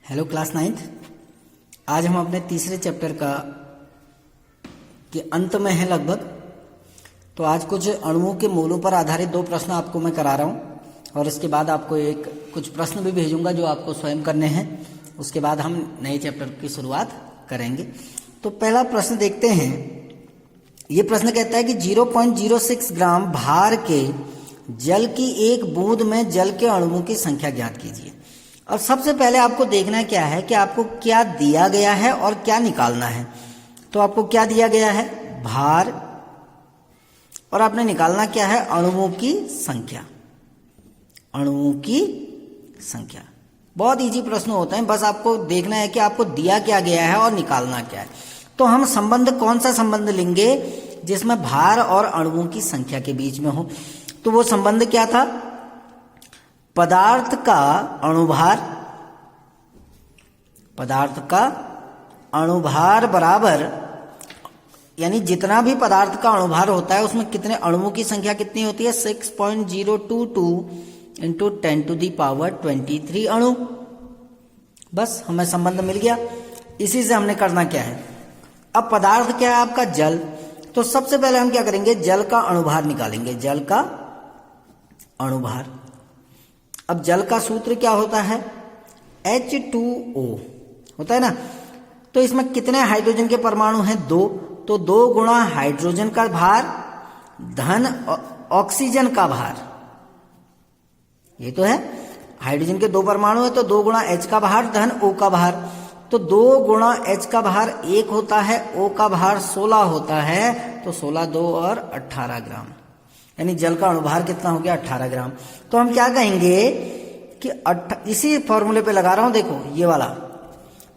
Hello class 9th। आज हम अपने तीसरे चैप्टर के अंत में हैं लगभग। तो आज कुछ अणुओं के मूलों पर आधारित 2 प्रश्न आपको मैं करा रहा हूँ और इसके बाद आपको कुछ प्रश्न भी भेजूंगा जो आपको स्वयं करने हैं। उसके बाद हम नए चैप्टर की शुरुआत करेंगे। तो पहला प्रश्न देखते हैं। ये प्रश्न कहता है कि 0.06 ग्राम भार के जल की एक बूंद में जल के अणुओं की संख्या ज्ञात कीजिए। और सबसे पहले आपको देखना क्या है कि आपको क्या दिया गया है और क्या निकालना है। तो आपको क्या दिया गया है? भार, और आपने निकालना क्या है? अणुओं की संख्या। अणुओं की संख्या बहुत इजी प्रश्न होते हैं, बस आपको देखना है कि आपको दिया क्या गया है और निकालना क्या है। तो हम संबंध, कौन सा संबंध लेंगे जिसमें भार और अणुओं की संख्या के बीच में हो? तो वो संबंध क्या था? पदार्थ का अणुभार, पदार्थ का अणुभार बराबर, यानी जितना भी पदार्थ का अणुभार होता है उसमें कितने अणुओं की संख्या कितनी होती है? 6.022 इंटू 10⁻23 अणु। बस हमें संबंध मिल गया। इसी से हमने करना क्या है? अब पदार्थ क्या है आपका? जल। तो सबसे पहले हम क्या करेंगे? जल का अणुभार निकालेंगे। जल का अणुभार। अब जल का सूत्र क्या होता है? H2O होता है ना। तो इसमें कितने हाइड्रोजन के परमाणु हैं? 2। तो 2 गुणा हाइड्रोजन का भार धन ऑक्सीजन का भार। ये तो है, हाइड्रोजन के 2 परमाणु है तो 2 गुणा H का भार धन O का भार। तो 2 गुणा H का भार 1 होता है, O का भार 16 होता है। तो 16, 2 और 18 ग्राम, यानी जल का अणुभार कितना हो गया? 18 ग्राम। तो हम क्या कहेंगे कि इसी फॉर्मूले पे लगा रहा हूं, देखो ये वाला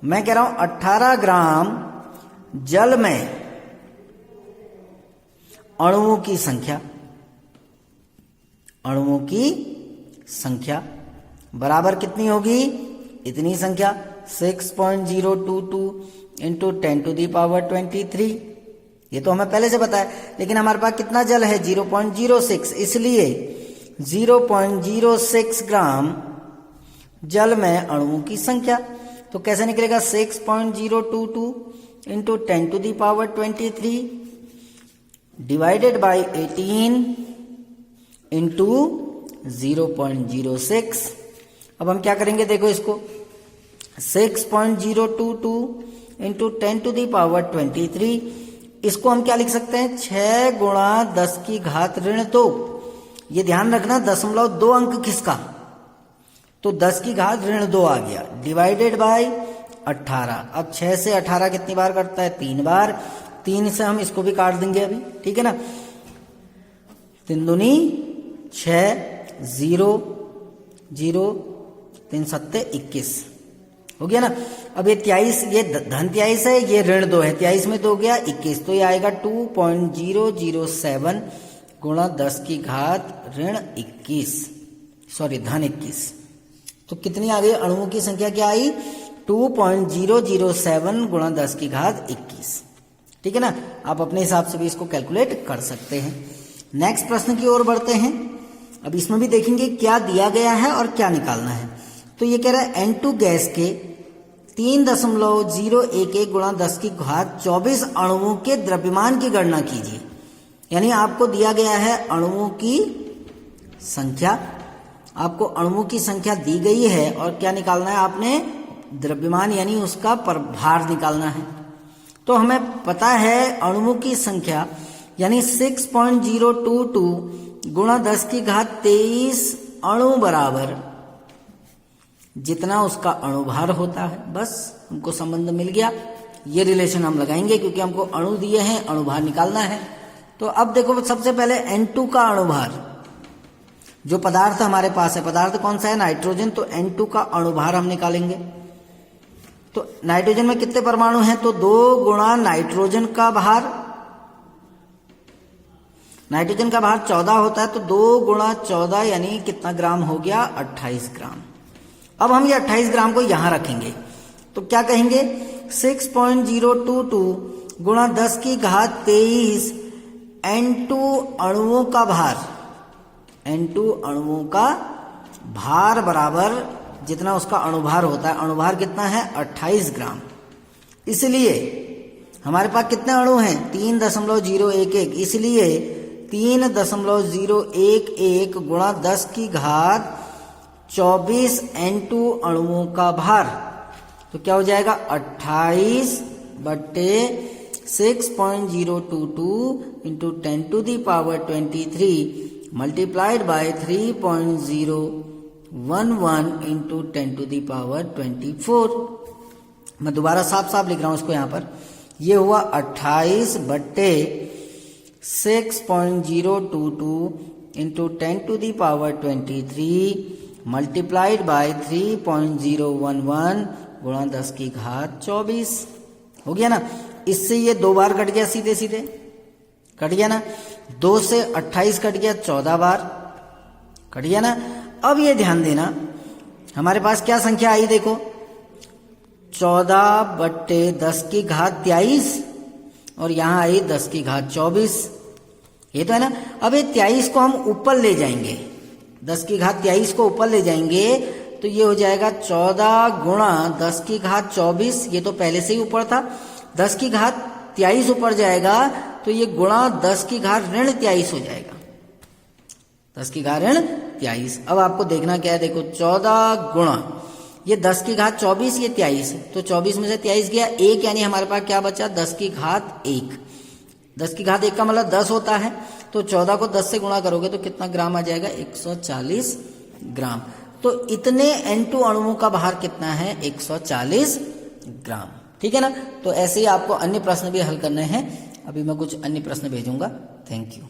मैं कह रहा हूं 18 ग्राम जल में अणुओं की संख्या, अणुओं की संख्या बराबर कितनी होगी? इतनी संख्या 6.022 इंटू 10⁻23। ये तो हमें पहले से पता है, लेकिन हमारे पास कितना जल है? 0.06, इसलिए 0.06 ग्राम जल में अणुओं की संख्या। तो कैसे निकलेगा? 6.022 इंटू 10⁻23 डिवाइडेड बाई 18 इंटू 0.06। अब हम क्या करेंगे? देखो इसको 6.022 इंटू 10⁻23, इसको हम क्या लिख सकते हैं? 6 गुणा 10 की घात ऋण 2। ये ध्यान रखना, 0.2 अंक किसका? तो 10 की घात ऋण 2 आ गया, डिवाइडेड बाय 18। अब 6 से 18 कितनी बार कटता है? 3 बार। 3 से हम इसको भी काट देंगे अभी, ठीक है ना। 3 दूनी 6, 0 0 3 सत्ते 21 हो गया ना। अब ये 23, ये धन 23 है, ये ऋण 2 है, 23 में 2 गया 21, तो ये आएगा 2.007 गुणा 10 की घात ऋण 21, सॉरी धन 21। तो कितनी आ गई? अणुओं की संख्या क्या आई? 2.007 गुणा 10 की घात 21, ठीक है ना। आप अपने हिसाब से भी इसको कैलकुलेट कर सकते हैं। नेक्स्ट प्रश्न की ओर बढ़ते हैं। अब इसमें भी देखेंगे क्या दिया गया है और क्या निकालना है। तो ये कह रहा है N2 गैस के 3.011 गुणा 10 की घात 24 अणुओं के द्रव्यमान की गणना कीजिए। यानी आपको दिया गया है अणुओं की संख्या, आपको अणुओं की संख्या दी गई है और क्या निकालना है? आपने द्रव्यमान यानी उसका भार निकालना है। तो हमें पता है अणुओं की संख्या यानी 6.022 गुणा 10 की घात 23 अणु बराबर जितना उसका अणुभार होता है। बस हमको संबंध मिल गया। ये रिलेशन हम लगाएंगे क्योंकि हमको अणु दिए हैं, अणुभार निकालना है। तो अब देखो सबसे पहले N2 का अणुभार, जो पदार्थ हमारे पास है, पदार्थ कौन सा है? नाइट्रोजन। तो N2 का अणुभार हम निकालेंगे। तो नाइट्रोजन में कितने परमाणु हैं? तो 2 गुणा नाइट्रोजन का भार, नाइट्रोजन का भार 14 होता है, तो 2 गुणा 14 यानी कितना ग्राम हो गया? 28 ग्राम। अब हम ये 28 ग्राम को यहां रखेंगे तो क्या कहेंगे? 6.022 गुणा 10 की घात 23 N2 अणुओं का भार, N2 अणुओं का भार बराबर जितना उसका अणुभार होता है, अणुभार कितना है 28 ग्राम। इसलिए हमारे पास कितने अणु हैं 3.011, इसलिए 3.011 गुणा 10 की घात 24 N2 अणुओं का भार, तो क्या हो जाएगा 28/6.022 इंटू 10⁻23 मल्टीप्लाइड बाय 3.011 इंटू 10⁻24। मैं दोबारा साफ साफ लिख रहा हूं इसको यहां पर। ये हुआ 28/6.022 इंटू 10⁻23 मल्टीप्लाइड बाय 3.011 गुणा 10 की घात 24। हो गया ना। इससे ये 2 बार कट गया, सीधे सीधे कट गया ना। 2 से 28 कट गया, 14 बार कट गया ना। अब ये ध्यान देना, हमारे पास क्या संख्या आई देखो, 14/10 की घात 23 और यहां आई 10 की घात 24। ये तो है ना। अब ये 23 को हम ऊपर ले जाएंगे, 10 की घात 23 को ऊपर ले जाएंगे तो ये हो जाएगा 14 गुणा 10 की घात 24। ये तो पहले से ही ऊपर था। 10 की घात 23 ऊपर जाएगा तो ये गुणा 10 की घात ऋण 23 हो जाएगा। 10 की घात ऋण 23। अब आपको देखना क्या है, देखो 14 गुणा ये 10 की घात 24, ये 23, तो 24 में से 23 गया 1, यानी हमारे पास क्या बचा 10 की घात 1। 10 की घात 1 का मतलब 10 होता है, तो 14 को 10 से गुणा करोगे तो कितना ग्राम आ जाएगा 140 ग्राम। तो इतने N2 अणुओं का भार कितना है 140 ग्राम। ठीक है ना। तो ऐसे ही आपको अन्य प्रश्न भी हल करने हैं। अभी मैं कुछ अन्य प्रश्न भेजूंगा। Thank you.